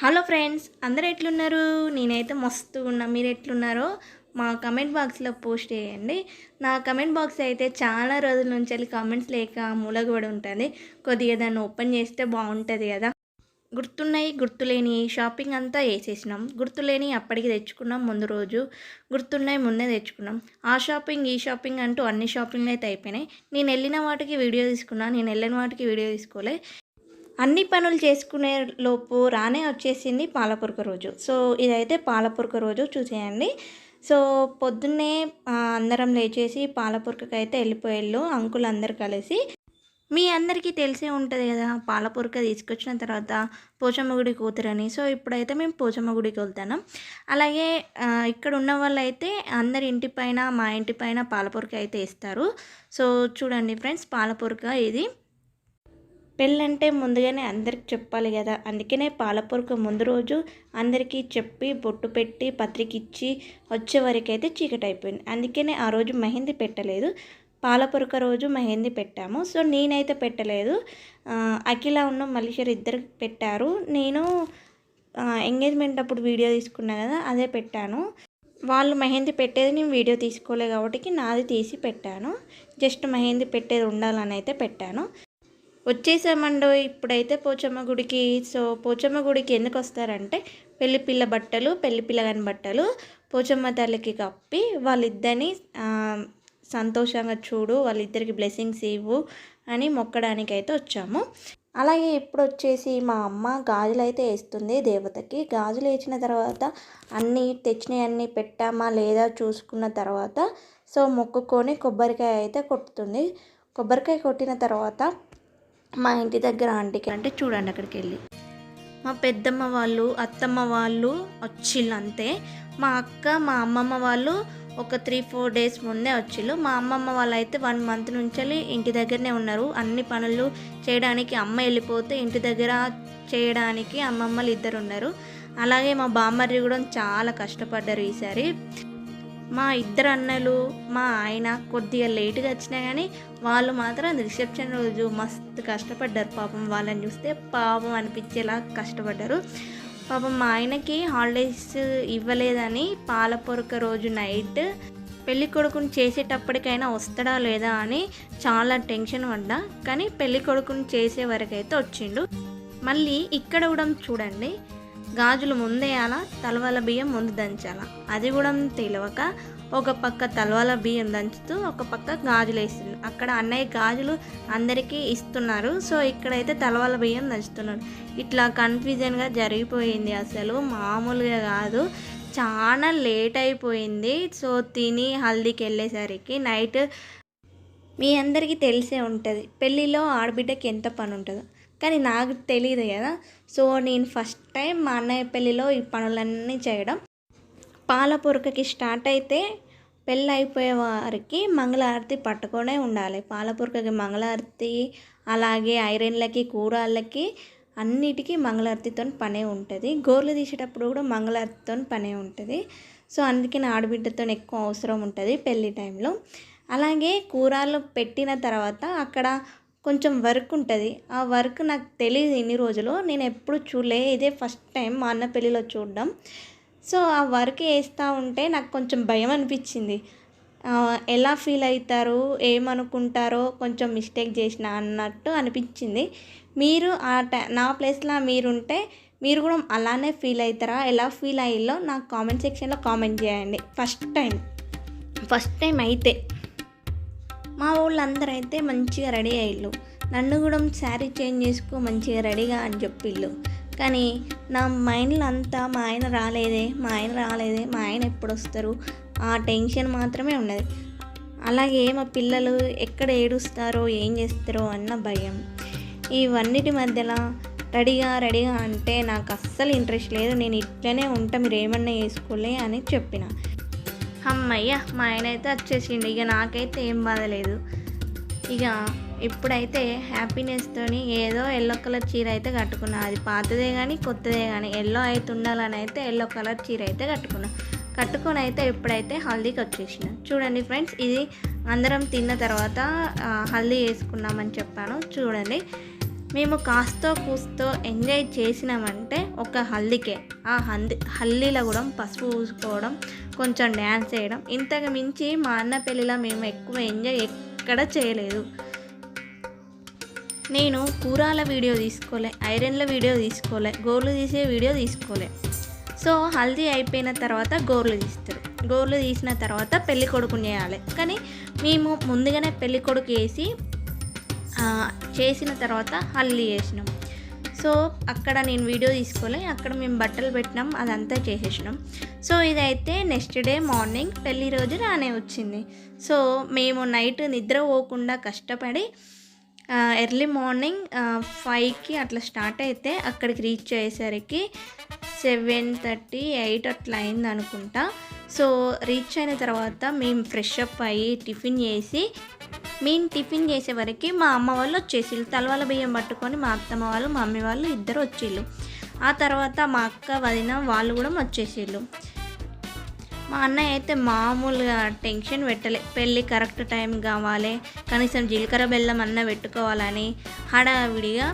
Hello friends, అందరూ ఎట్లున్నారు? నేనైతే మస్తుగా ఉన్నా. మీరు ఎట్లున్నారో మా కమెంట్ బాక్స్లో పోస్ట్ చేయండి. నా కమెంట్ బాక్స్ అయితే చాలా రోజుల నుంచి కామెంట్స్ లేక మూలగబడి ఉంటుంది. కొద్దిగా దాన్ని ఓపెన్ చేస్తే బాగుంటుంది కదా. గుర్తున్నాయి గుర్తులేని షాపింగ్ అంతా వేసేసినాం. గుర్తులేని అప్పటికి తెచ్చుకున్నాం ముందు రోజు, గుర్తున్నాయి ముందే తెచ్చుకున్నాం. ఆ షాపింగ్ ఈ షాపింగ్ అంటూ అన్ని షాపింగ్లు అయితే అయిపోయినాయి. నేను వెళ్ళిన వాటికి వీడియో తీసుకున్నా, నేను వెళ్ళిన వాటికి వీడియో తీసుకోలే. అన్ని పనులు చేసుకునే లోపు రానే వచ్చేసింది పాలపురక రోజు. సో ఇదైతే పాలపురక రోజు చూసేయండి. సో పొద్దున్నే అందరం లేచేసి పాలపురకకైతే వెళ్ళిపోయాళ్ళు అంకుల్ అందరు కలిసి. మీ అందరికీ తెలిసే ఉంటుంది కదా, పాలపురక తీసుకొచ్చిన తర్వాత పోచమ్మ గుడికి పోతారని. సో ఇప్పుడైతే మేము పోచమ్మ గుడికి వెళ్తాను. అలాగే ఇక్కడ ఉన్న వాళ్ళు అయితే అందరి ఇంటి పైన, మా ఇంటి పైన పాలపురక అయితే ఇస్తారు. సో చూడండి ఫ్రెండ్స్, పాలపురక ఇది. పెళ్ళంటే ముందుగానే అందరికి చెప్పాలి కదా, అందుకనే పాలపురక ముందు రోజు అందరికీ చెప్పి బొట్టు పెట్టి పత్రిక ఇచ్చి వచ్చే వరకు అయితే చీకటి అయిపోయింది. అందుకనే ఆ రోజు మెహందీ పెట్టలేదు. పాలపురక రోజు మెహందీ పెట్టాము. సో నేనైతే పెట్టలేదు, అఖిల ఉన్న మల్లీశ్వర్ ఇద్దరు పెట్టారు. నేను ఎంగేజ్మెంట్ అప్పుడు వీడియో తీసుకున్నా కదా, అదే పెట్టాను. వాళ్ళు మెహందీ పెట్టేది నేను వీడియో తీసుకోలే కాబట్టి నాది తీసి పెట్టాను. జస్ట్ మెహందీ పెట్టేది ఉండాలని అయితే పెట్టాను. వచ్చేసామండో ఇప్పుడైతే పోచమ్మ గుడికి. సో పోచమ్మ గుడికి ఎందుకు వస్తారంటే పెళ్లి పిల్ల బట్టలు, పెళ్లి పిల్లగాని బట్టలు పోచమ్మ తల్లికి కప్పి వాళ్ళిద్దరిని సంతోషంగా చూడు, వాళ్ళిద్దరికి బ్లెస్సింగ్స్ ఇవ్వు అని మొక్కడానికి అయితే వచ్చాము. అలాగే ఇప్పుడు వచ్చేసి మా అమ్మ గాజులు అయితే వేస్తుంది దేవతకి. గాజులు వేసిన తర్వాత అన్నీ తెచ్చినవన్నీ పెట్టామా లేదా చూసుకున్న తర్వాత సో మొక్కుకొని కొబ్బరికాయ అయితే కొట్టుతుంది. కొబ్బరికాయ కొట్టిన తర్వాత మా ఇంటి దగ్గర ఆంటీకి అంటే చూడండి, అక్కడికి వెళ్ళి మా పెద్దమ్మ వాళ్ళు, అత్తమ్మ వాళ్ళు వచ్చిళ్ళు అంతే. మా అక్క, మా అమ్మమ్మ వాళ్ళు ఒక 3-4 డేస్ ముందే వచ్చిళ్ళు. మా అమ్మమ్మ వాళ్ళు అయితే 1 మంత్ నుంచి ఇంటి దగ్గరనే ఉన్నారు. అన్ని పనులు చేయడానికి అమ్మ వెళ్ళిపోతే ఇంటి దగ్గర చేయడానికి అమ్మమ్మలు ఇద్దరు ఉన్నారు. అలాగే మా బామ్మర్రి కూడా చాలా కష్టపడ్డారు ఈసారి. మా ఇద్దరు అన్నలు, మా ఆయన కొద్దిగా లేటుగా వచ్చినా కానీ వాళ్ళు మాత్రం రిసెప్షన్ రోజు మస్తు కష్టపడ్డారు. పాపం వాళ్ళని చూస్తే పాపం అనిపించేలా కష్టపడ్డారు. పాపం మా ఆయనకి హాలిడేస్ ఇవ్వలేదని పాలపురక రోజు నైట్ పెళ్లి కొడుకుని చేసేటప్పటికైనా వస్తాడా లేదా అని చాలా టెన్షన్ పడ్డా. కానీ పెళ్లి కొడుకుని చేసే వరకైతే వచ్చిండు. మళ్ళీ ఇక్కడ కూడా చూడండి, గాజులు ముందేయాలా, తలవాల బియ్యం ముందు దంచాలా, అది కూడా తెలియక ఒక పక్క తలవాల బియ్యం దంచుతూ ఒక పక్క గాజులు వేస్తుంది. అక్కడ అన్నయ్య గాజులు అందరికీ ఇస్తున్నారు. సో ఇక్కడైతే తలవాల బియ్యం దంచుతున్నారు. ఇట్లా కన్ఫ్యూజన్గా జరిగిపోయింది. అసలు మామూలుగా కాదు, చాలా లేట్ అయిపోయింది. సో తిని హల్దీకి వెళ్ళేసరికి నైట్. మీ అందరికీ తెలిసే ఉంటుంది పెళ్ళిలో ఆడబిడ్డకి ఎంత పని ఉంటుందో, కానీ నాకు తెలియదు కదా. సో నేను ఫస్ట్ టైం మా అన్నయ్య పెళ్ళిలో ఈ పనులన్నీ చేయడం. పాలపురకకి స్టార్ట్ అయితే పెళ్ళి అయిపోయే వారికి మంగళారతి పట్టుకొనే ఉండాలి. పాలపురకకి మంగళారతి, అలాగే ఐరన్లకి, కూరాళ్ళకి అన్నిటికీ మంగళారతితో పనే ఉంటుంది. గోర్లు తీసేటప్పుడు కూడా మంగళారతితో పనే ఉంటుంది. సో అందుకే నా ఆడబిడ్డతో ఎక్కువ అవసరం ఉంటుంది పెళ్ళి టైంలో. అలాగే కూరలు పెట్టిన తర్వాత అక్కడ కొంచెం వర్క్ ఉంటుంది. ఆ వర్క్ నాకు తెలియదు ఇన్ని రోజులు, నేను ఎప్పుడు చూడలే, ఇదే ఫస్ట్ టైం మా అన్న పెళ్ళిలో చూడడం. సో ఆ వర్క్ వేస్తూ ఉంటే నాకు కొంచెం భయం అనిపించింది. ఎలా ఫీల్ అవుతారు, ఏమనుకుంటారో, కొంచెం మిస్టేక్ చేసిన అన్నట్టు అనిపించింది. మీరు నా ప్లేస్లో మీరుంటే మీరు కూడా అలానే ఫీల్ అవుతారా? ఎలా ఫీల్ అయ్యిల్లో నాకు కామెంట్ సెక్షన్లో కామెంట్ చేయండి. ఫస్ట్ టైం అయితే మా వాళ్ళందరూ అయితే మంచిగా రెడీ అయ్యిళ్ళు. నన్ను కూడా శారీ చేంజ్ చేసుకో మంచిగా రెడీగా అని చెప్పిళ్ళు. కానీ నా మైండ్లో అంతా మా ఆయన రాలేదే, మా ఆయన ఎప్పుడు వస్తారు, ఆ టెన్షన్ మాత్రమే ఉన్నది. అలాగే మా పిల్లలు ఎక్కడ ఏడుస్తారో, ఏం చేస్తారో అన్న భయం. ఇవన్నిటి మధ్యలో రెడీగా అంటే నాకు అస్సలు ఇంట్రెస్ట్ లేదు. నేను ఇట్లనే ఉంటా, మీరు ఏమన్నా వేసుకోలే అని చెప్పిన. అమ్మయ్య, మా ఆయన అయితే వచ్చేసిండు. ఇక నాకైతే ఏం బాధ లేదు. ఇక ఇప్పుడైతే హ్యాపీనెస్తో ఏదో ఎల్లో కలర్ చీర అయితే కట్టుకున్నా. అది పాతదే కానీ కొత్తదే కానీ ఎల్లో అయితే ఉండాలని అయితే ఎల్లో కలర్ చీర అయితే కట్టుకొని అయితే ఇప్పుడైతే హల్దీకి వచ్చేసిన. చూడండి ఫ్రెండ్స్, ఇది అందరం తిన్న తర్వాత హల్దీ వేసుకున్నామని చెప్పాను. చూడండి, మేము కాస్తో కూస్తో ఎంజాయ్ చేసినామంటే ఒక హల్దీకే. ఆ హల్దీలో కూడా పసుపు పూసుకోవడం, కొంచెం డ్యాన్స్ చేయడం, ఇంతకు మించి మా అన్న పెళ్ళిలో మేము ఎక్కువ ఎంజాయ్ ఎక్కడ చేయలేదు. నేను కూరాల వీడియో తీసుకోలే, ఐరన్ల వీడియో తీసుకోలే, గోర్లు తీసే వీడియో తీసుకోలే. సో హల్దీ అయిపోయిన తర్వాత గోర్లు తీస్తారు. గోర్లు తీసిన తర్వాత పెళ్ళి కొడుకుని చేయాలి. కానీ మేము ముందుగానే పెళ్ళి కొడుకు వేసి చేసిన తర్వాత హల్దీ చేసినాం. సో అక్కడ నేను వీడియో తీసుకోలే, అక్కడ మేము బట్టలు పెట్టినాం, అదంతా చేసేసినాం. సో ఇదైతే నెక్స్ట్ డే మార్నింగ్ పెళ్ళి రోజు రానే వచ్చింది. సో మేము నైట్ నిద్ర పోకుండా కష్టపడి ఎర్లీ మార్నింగ్ 5కి అట్లా స్టార్ట్ అయితే అక్కడికి రీచ్ అయ్యేసరికి 7:30, 8 అట్లా అయింది అనుకుంటా. సో రీచ్ అయిన తర్వాత మేము ఫ్రెష్ అప్ అయ్యి టిఫిన్ చేసి, మేము టిఫిన్ చేసే వరకు మా అమ్మ వాళ్ళు వచ్చేసిళ్ళు. తలవాల బియ్యం పట్టుకొని మా అత్తమ్మ వాళ్ళు, మా మమ్మీ వాళ్ళు ఇద్దరు వచ్చిళ్ళు. ఆ తర్వాత మా అక్క, వదిన వాళ్ళు కూడా వచ్చేసిళ్ళు. మా అన్నయ్య అయితే మామూలుగా టెన్షన్ పెట్టలే. పెళ్ళి కరెక్ట్ టైం కావాలి, కనీసం జీలకర్ర బెల్లం అన్న పెట్టుకోవాలని హడావిడిగా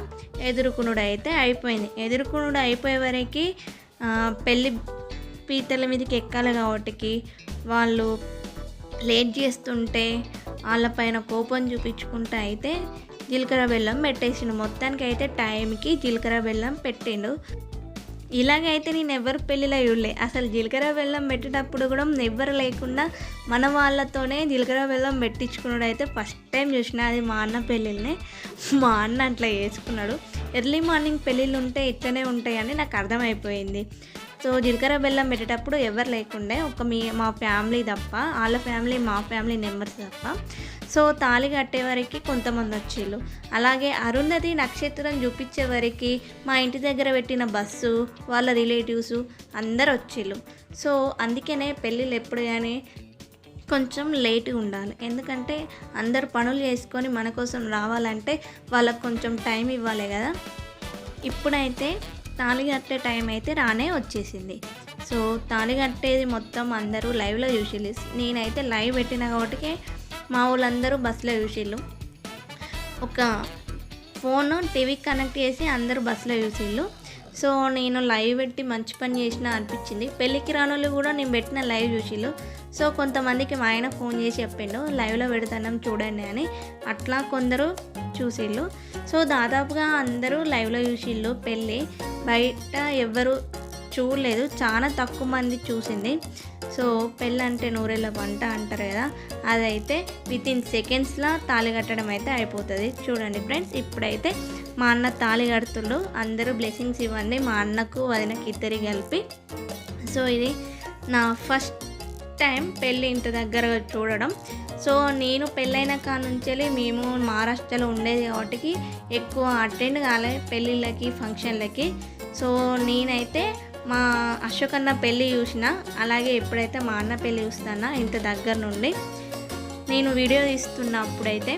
ఎదుర్కొనుడు అయితే అయిపోయింది. ఎదుర్కొనుడు అయిపోయే వరకు పెళ్ళి పీతల మీదకి ఎక్కాలి కాబట్టి వాళ్ళు లేట్ చేస్తుంటే వాళ్ళపైన కోపం చూపించుకుంటూ అయితే జీలకర్ర బెల్లం పెట్టేసిండు. మొత్తానికి అయితే టైంకి జీలకర్ర బెల్లం పెట్టిండు. ఇలాగైతే నేను ఎవరు పెళ్ళిలో చూడలే. అసలు జీలకర్ర బెల్లం పెట్టేటప్పుడు కూడా ఎవ్వరు లేకుండా మన వాళ్ళతోనే జీలకర్ర బెల్లం పెట్టించుకున్నాడు అయితే ఫస్ట్ టైం చూసిన. అది మా అన్న పెళ్ళిళ్ళనే. మా అన్న అట్లా చేసుకున్నాడు. ఎర్లీ మార్నింగ్ పెళ్ళిళ్ళు ఉంటే ఇట్లనే ఉంటాయని నాకు అర్థమైపోయింది. సో జీలకర్ర బెల్లం పెట్టేటప్పుడు ఎవరు లేకుండే, మా ఫ్యామిలీ తప్ప, వాళ్ళ ఫ్యామిలీ, మా ఫ్యామిలీ మెంబర్స్ తప్ప. సో తాళి కట్టే వరకు కొంతమంది వచ్చిళ్ళు. అలాగే అరుంధతి నక్షత్రం చూపించే వరకు మా ఇంటి దగ్గర పెట్టిన బస్సు, వాళ్ళ రిలేటివ్స్ అందరు వచ్చిళ్ళు. సో అందుకనే పెళ్ళిళ్ళు ఎప్పుడు కానీ కొంచెం లేట్గా ఉండాలి. ఎందుకంటే అందరు పనులు చేసుకొని మన కోసం రావాలంటే వాళ్ళకు కొంచెం టైం ఇవ్వాలి కదా. ఇప్పుడైతే తాళి కట్టే టైం అయితే రానే వచ్చేసింది. సో తాళి కట్టేది మొత్తం అందరూ లైవ్లో చూసిళ్ళు. నేనైతే లైవ్ పెట్టిన కాబట్టి మా వాళ్ళందరూ బస్సులో చూసిళ్ళు. ఒక ఫోను టీవీకి కనెక్ట్ చేసి అందరూ బస్సులో చూసిళ్ళు. సో నేను లైవ్ పెట్టి మంచి పని చేసిన అనిపించింది. పెళ్ళికి రానోళ్ళు కూడా నేను పెట్టిన లైవ్ చూసిళ్ళు. సో కొంతమందికి మా ఆయన ఫోన్ చేసి చెప్పిండు లైవ్లో పెడతాం చూడండి అని. అట్లా కొందరు చూసిళ్ళు. సో దాదాపుగా అందరూ లైవ్లో చూసిళ్ళు. పెళ్ళి బయట ఎవ్వరు చూడలేదు, చాలా తక్కువ మంది చూసింది. సో పెళ్ళి అంటే నూరేళ్ళ పంట అంటారు కదా, అదైతే వితిన్ సెకండ్స్లో తాళి కట్టడం అయితే అయిపోతుంది. చూడండి ఫ్రెండ్స్, ఇప్పుడైతే మా అన్న తాళి కడుతుండు. అందరూ బ్లెస్సింగ్స్ ఇవ్వండి మా అన్నకు వదినకి ఇద్దరికి కలిపి. సో ఇది నా ఫస్ట్ టైం పెళ్ళి ఇంత దగ్గర చూడడం. సో నేను పెళ్ళైన కాడ నుంచి మేము మహారాష్ట్రలో ఉండేది కాబట్టి ఎక్కువ అటెండ్ కాలే పెళ్ళిళ్ళకి, ఫంక్షన్లకి. సో నేనైతే మా అశోక్ అన్న పెళ్ళి చూసిన, అలాగే ఎప్పుడైతే మా అన్న పెళ్ళి చూస్తానా ఇంత దగ్గర నుండి నేను వీడియో తీస్తున్నప్పుడైతే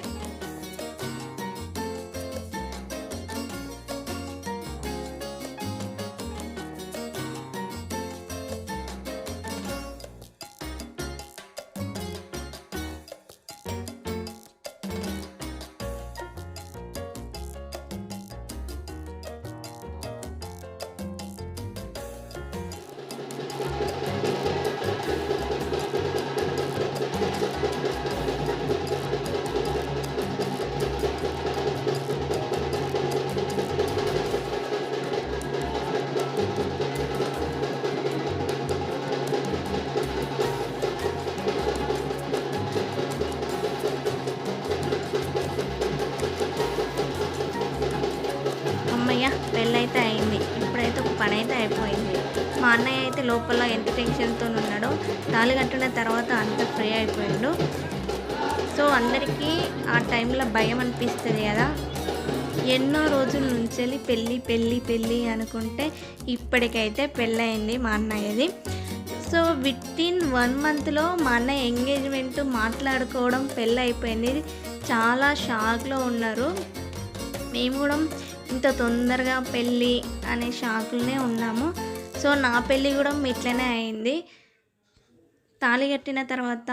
పెళ్ళైతే అయింది. ఇప్పుడైతే ఒక పని అయితే అయిపోయింది. మా అన్నయ్య అయితే లోపల ఎంత టెన్షన్తో ఉన్నాడో, తాళి కట్టిన తర్వాత అంత ఫ్రీ అయిపోయాడు. సో అందరికీ ఆ టైంలో భయం అనిపిస్తుంది కదా. ఎన్నో రోజుల నుంచి పెళ్ళి పెళ్ళి పెళ్ళి అనుకుంటే ఇప్పటికైతే పెళ్ళయింది మా అన్నయ్యది. సో వితిన్ 1 మంత్లో మా అన్నయ్య ఎంగేజ్మెంట్ మాట్లాడుకోవడం పెళ్ళి అయిపోయింది. చాలా షాక్లో ఉన్నారు. మేము కూడా ఇంత తొందరగా పెళ్ళి అనే షాకులనే ఉన్నాము. సో నా పెళ్ళి కూడా ఇట్లనే అయింది. తాళి కట్టిన తర్వాత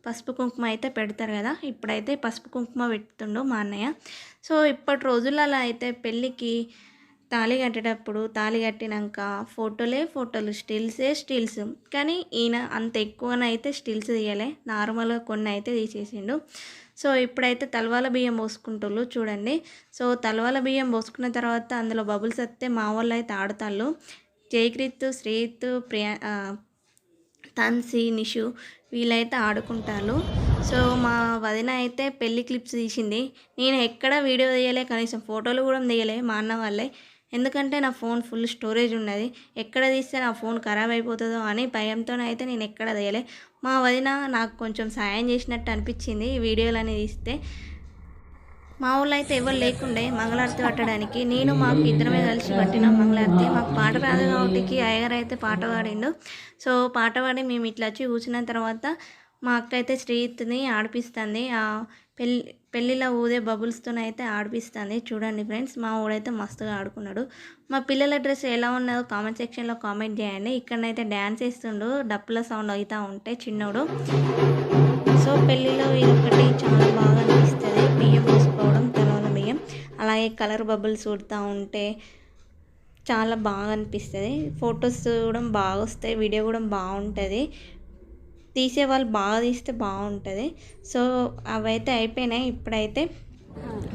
పసుపు కుంకుమ అయితే పెడతారు కదా, ఇప్పుడైతే పసుపు కుంకుమ పెడుతుండు మా అన్నయ్య. సో ఇప్పటి రోజులలో అయితే పెళ్ళికి తాళి కట్టేటప్పుడు తాళి కట్టినాక ఫోటోలు స్టిల్స్. కానీ ఈయన అంత ఎక్కువనైతే స్టిల్స్ తీయలే, నార్మల్గా కొన్ని అయితే తీసేసిండు. సో ఇప్పుడైతే తలవాల బియ్యం పోసుకుంటుళ్ళు చూడండి. సో తలవాల బియ్యం పోసుకున్న తర్వాత అందులో బబుల్స్ వస్తే మా వాళ్ళు అయితే ఆడతాళ్ళు. జయకృత్, శ్రీత్, తన్సి, నిషు వీళ్ళైతే ఆడుకుంటారు. సో మా వదిన అయితే పెళ్లి క్లిప్స్ తీసింది. నేను ఎక్కడ వీడియో తీయలే, కనీసం ఫోటోలు కూడా తీయలే మా అన్న వాళ్ళే. ఎందుకంటే నా ఫోన్ ఫుల్ స్టోరేజ్ ఉన్నది, ఎక్కడ తీస్తే నా ఫోన్ ఖరాబ్ అయిపోతుందో అని భయంతోనైతే నేను ఎక్కడ తీయలే. మా వదిన నాకు కొంచెం సాయం చేసినట్టు అనిపించింది ఈ వీడియోలని తీస్తే. మా ఊళ్ళో అయితే ఎవరు లేకుండే మంగళారతి పట్టడానికి, నేను మాకు ఇద్దరమే కలిసి పట్టినాం మంగళారతి. మాకు పాట రాదు కాబట్టి అయ్యగారు అయితే పాట పాడిండు. సో పాట పాడి మేము ఇట్లా వచ్చి కూర్చున్న తర్వాత మా అక్క అయితే శ్రీత్ని ఆడిపిస్తుంది. ఆ పెళ్ళిలో ఊదే బబుల్స్తోనైతే ఆడిపిస్తుంది. చూడండి ఫ్రెండ్స్, మా ఊడైతే మస్తుగా ఆడుకున్నాడు. మా పిల్లల డ్రెస్ ఎలా ఉన్నదో కామెంట్ సెక్షన్లో కామెంట్ చేయండి. ఇక్కడనైతే డ్యాన్స్ వేస్తుండు, డప్పుల సౌండ్ అవుతూ ఉంటే చిన్నోడు. సో పెళ్ళిలో ఇది ఒకటి చాలా బాగా అనిపిస్తుంది, బియ్యం పోసుకోవడం, తలవాల బియ్యం, అలాగే కలర్ బబుల్స్ ఉడుతూ ఉంటే చాలా బాగా అనిపిస్తుంది. ఫొటోస్ కూడా బాగా వస్తాయి, వీడియో కూడా బాగుంటుంది, తీసేవాళ్ళు బాగా తీస్తే బాగుంటుంది. సో అవైతే అయిపోయినాయి. ఇప్పుడైతే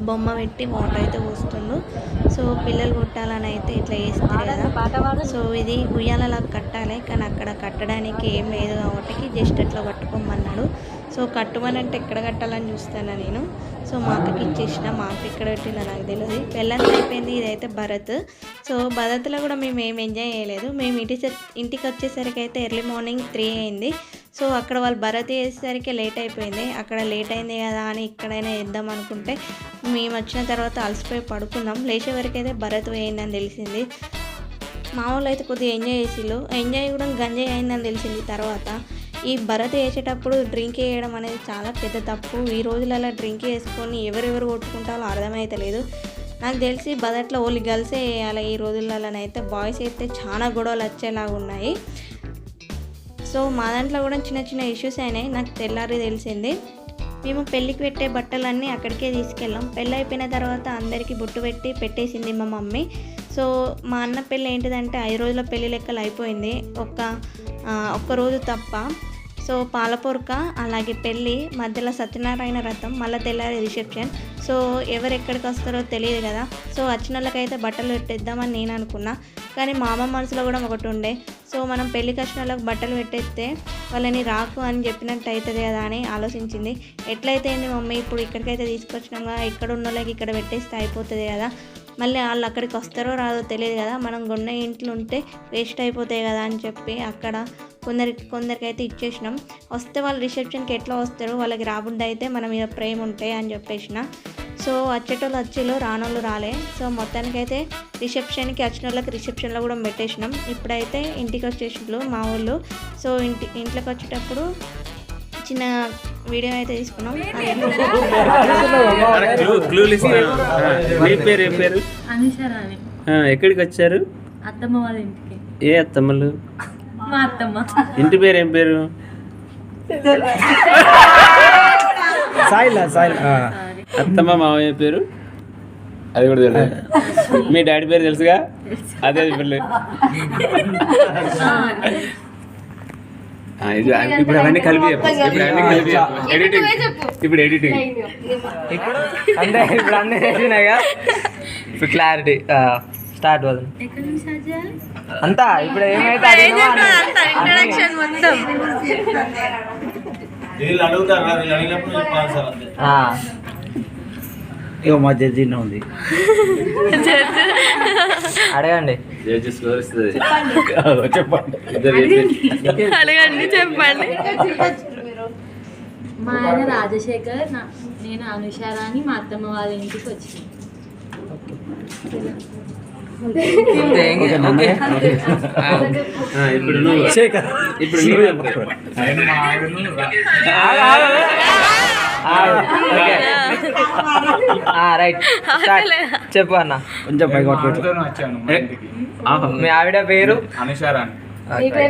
బొమ్మ పెట్టి వాటర్ అయితే పోస్తుండు. సో పిల్లలు కొట్టాలని అయితే ఇట్లా వేస్తారు కదా. సో ఇది ఉయ్యాలలా కట్టాలి, కానీ అక్కడ కట్టడానికి ఏం లేదు కాబట్టి జస్ట్ అట్లా పట్టుకోమన్నాడు. సో కట్టుమనంటే ఎక్కడ కట్టాలని చూస్తాను నేను. సో మా అక్కకి ఇచ్చేసిన, మా అక్క ఎక్కడ పెట్టినా నాకు తెలియదు. పెళ్ళంతా అయిపోయింది. ఇదైతే భరత్. సో భరత్లో కూడా మేము ఏం ఎంజాయ్ చేయలేదు. మేము ఇంటికి వచ్చేసరికి అయితే ఎర్లీ మార్నింగ్ 3 అయింది. సో అక్కడ వాళ్ళు భరత్ చేసేసరికి లేట్ అయిపోయింది. అక్కడ లేట్ అయింది కదా అని ఇక్కడైనా వేద్దాం అనుకుంటే మేము వచ్చిన తర్వాత అలసిపోయి పడుకున్నాం. లేచే వరకు అయితే భరత్ వేయిందని తెలిసింది. మా వాళ్ళు అయితే కొద్దిగా ఎంజాయ్ చేసిళ్ళు, ఎంజాయ్ కూడా గంజాయి అయిందని తెలిసింది తర్వాత. ఈ భరత్ వేసేటప్పుడు డ్రింక్ వేయడం అనేది చాలా పెద్ద తప్పు. ఈ రోజులలో డ్రింక్ వేసుకొని ఎవరెవరు కొట్టుకుంటారో అర్థమైతలేదు. నాకు తెలిసి భరత్లో ఓన్లీ గర్ల్సే వేయాలి ఈ రోజులలోనైతే. బాయ్స్ అయితే చాలా గొడవలు వచ్చేలాగా ఉన్నాయి. సో మా దాంట్లో కూడా చిన్న చిన్న ఇష్యూస్ అయినాయి, నాకు తెల్లారి తెలిసింది. మేము పెళ్ళికి పెట్టే బట్టలన్నీ అక్కడికే తీసుకెళ్ళాం. పెళ్ళి అయిపోయిన తర్వాత అందరికీ బొట్టు పెట్టేసింది మా మమ్మీ. సో మా అన్న పెళ్ళి ఏంటిదంటే 5 రోజుల పెళ్ళి లెక్కలు అయిపోయింది, ఒక్క రోజు తప్ప. సో పాలపొరక, అలాగే పెళ్ళి, మధ్యలో సత్యనారాయణ వ్రతం, మళ్ళీ తెల్లారి రిసెప్షన్. సో ఎవరెక్కడికి వస్తారో తెలియదు కదా. సో వచ్చిన వాళ్ళకైతే బట్టలు పెట్టేద్దామని నేను అనుకున్నా, కానీ మా అమ్మ మనసులో కూడా ఒకటి ఉండే. సో మనం పెళ్ళికి వచ్చిన వాళ్ళకి బట్టలు పెట్టేస్తే వాళ్ళని రాకు అని చెప్పినట్టు అవుతుంది కదా అని ఆలోచించింది. ఎట్లయితే ఏంది మమ్మీ, ఇప్పుడు ఇక్కడికైతే తీసుకొచ్చినాగా, ఇక్కడ ఉన్న వాళ్ళకి ఇక్కడ పెట్టేస్తే అయిపోతుంది కదా. మళ్ళీ వాళ్ళు అక్కడికి వస్తారో రాదో తెలియదు కదా, మనం కొన్న ఇంట్లో ఉంటే వేస్ట్ అయిపోతాయి కదా అని చెప్పి అక్కడ కొందరికైతే ఇచ్చేసినాం. వస్తే వాళ్ళు రిసెప్షన్కి ఎట్లా వస్తారో వాళ్ళకి రాబుద్ది అయితే మన మీద ప్రేమ ఉంటాయి అని చెప్పేసిన. సో వచ్చేటోళ్ళు వచ్చేలో, రానోళ్ళు రాలే. సో మొత్తానికైతే రిసెప్షన్కి వచ్చిన వాళ్ళకి రిసెప్షన్లో కూడా పెట్టేసినాం. ఇప్పుడైతే ఇంటికి వచ్చేసిళ్ళు మా వాళ్ళు. సో ఇంట్లోకి వచ్చేటప్పుడు చిన్న వీడియో అయితే తీసుకున్నాం. ఎక్కడికి వచ్చారు? అత్తమ్మ వాళ్ళ ఇంటికి. ఏ అత్తమ్మలు? మా అత్తమ్మ. ఇంటి పేరు ఏం పేరు? అత్తమ్మ మామయ్య పేరు అది కూడా తెలియదు. మీ డాడీ పేరు తెలుసుగా, అదే పిల్ల. ఇప్పుడు అవన్నీ కలిపి ఎడిటింగ్. ఇప్పుడు ఎడిటింగ్ అంటే ఇప్పుడు అన్నీ చేసినాయిగా. ఇప్పుడు క్లారిటీ స్టార్ట్ వద్దు అంతా. ఇప్పుడు ఏమైతే ఇక మా జడ్జి ఉంది, అడగండి. అడగండి, చెప్పండి. మా ఆయన రాజశేఖర్, నేను అనుషారాని మా అత్తమ్మ వాళ్ళ ఇంటికి వచ్చింది. ఇప్పుడు రైట్ చెప్పు అన్న. కొంచెం పైగా మీ ఆవిడ పేరు అనుషారాణి. ఓకే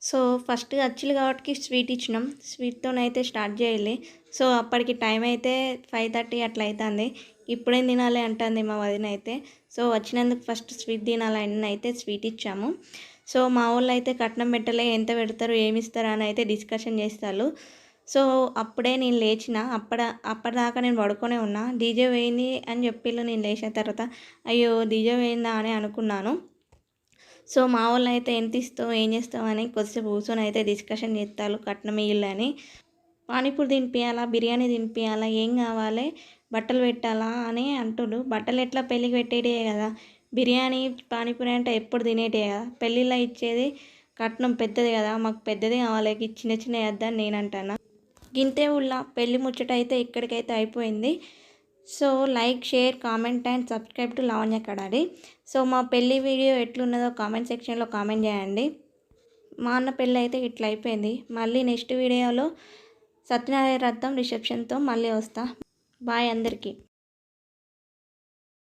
సో ఫస్ట్ అచ్చులు కాబట్టి స్వీట్ ఇచ్చినాం. స్వీట్తోనైతే స్టార్ట్ చేయాలి. సో అప్పటికి టైం అయితే 5:30 అట్లా అవుతుంది. ఇప్పుడేం తినాలి అంటుంది మా వదిన అయితే. సో వచ్చినందుకు ఫస్ట్ స్వీట్ తినాలని అయితే స్వీట్ ఇచ్చాము. సో మా వాళ్ళు అయితే కట్నం పెట్టలే, ఎంత పెడతారు ఏమి ఇస్తారు అని అయితే డిస్కషన్ చేస్తారు. సో అప్పుడే నేను లేచిన, అప్పటిదాకా నేను పడుకొనే ఉన్నా. డీజే వేయింది అని చెప్పిళ్ళు. నేను లేచిన తర్వాత అయ్యో డీజే వేయిందా అని అనుకున్నాను. సో మా వాళ్ళు అయితే ఎంత ఇస్తావు ఏం చేస్తావు అని కొద్దిసేపు కూర్చొని అయితే డిస్కషన్ చేస్తారు కట్నం ఇయ్యాలని. పానీపూరి తినిపించాలా, బిర్యానీ తినిపించాలా, ఏం కావాలి, బట్టలు పెట్టాలా అని అంటుడు. బట్టలు ఎట్లా పెళ్ళికి పెట్టేటే కదా, బిర్యానీ పానీపూరి అంటే ఎప్పుడు తినేటే కదా, పెళ్ళిళ్ళ ఇచ్చేది కట్నం పెద్దది కదా, మాకు పెద్దది కావాలి, చిన్న చిన్న వేద్దని నేను అంటాను. గింతే ఉళ్ళ పెళ్ళి ముచ్చట అయితే ఇక్కడికైతే అయిపోయింది. So like, share, comment and subscribe to Lavanya Kadari. So మా పెళ్ళి వీడియో ఎట్లున్నదో కామెంట్ సెక్షన్లో కామెంట్ చేయండి. మా అన్న పెళ్ళి అయితే ఇట్లా అయిపోయింది. మళ్ళీ నెక్స్ట్ వీడియోలో సత్యనారాయణ రథం రిసెప్షన్తో మళ్ళీ వస్తా. బాయ్ అందరికీ.